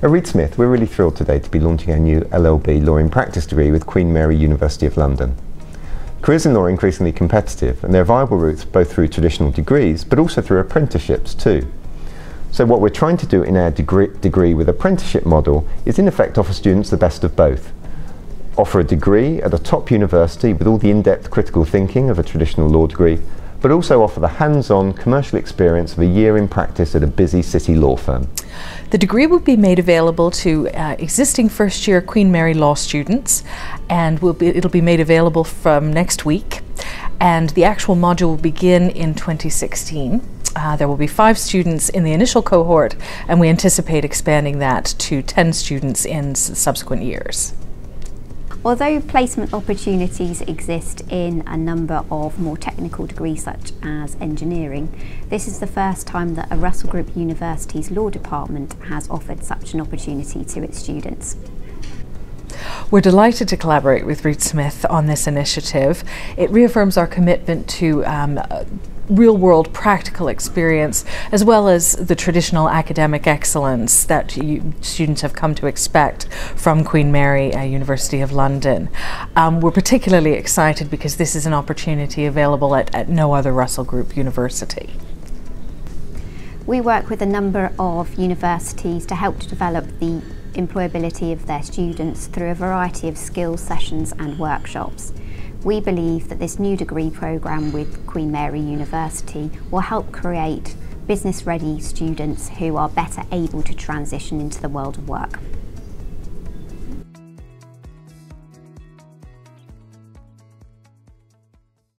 At Reed Smith, we're really thrilled today to be launching our new LLB Law in Practice degree with Queen Mary University of London. Careers in law are increasingly competitive, and there are viable routes both through traditional degrees but also through apprenticeships too. So what we're trying to do in our degree with apprenticeship model is in effect offer students the best of both. Offer a degree at a top university with all the in-depth critical thinking of a traditional law degree, but also offer the hands-on commercial experience of a year in practice at a busy city law firm. The degree will be made available to existing first-year Queen Mary Law students, and it'll be made available from next week. And the actual module will begin in 2016. There will be 5 students in the initial cohort, and we anticipate expanding that to 10 students in subsequent years. Although placement opportunities exist in a number of more technical degrees such as engineering, this is the first time that a Russell Group University's law department has offered such an opportunity to its students. We're delighted to collaborate with Reed Smith on this initiative. It reaffirms our commitment to real-world practical experience, as well as the traditional academic excellence that students have come to expect from Queen Mary University of London. We're particularly excited because this is an opportunity available at no other Russell Group university. We work with a number of universities to help to develop the employability of their students through a variety of skills sessions and workshops. We believe that this new degree programme with Queen Mary University will help create business-ready students who are better able to transition into the world of work.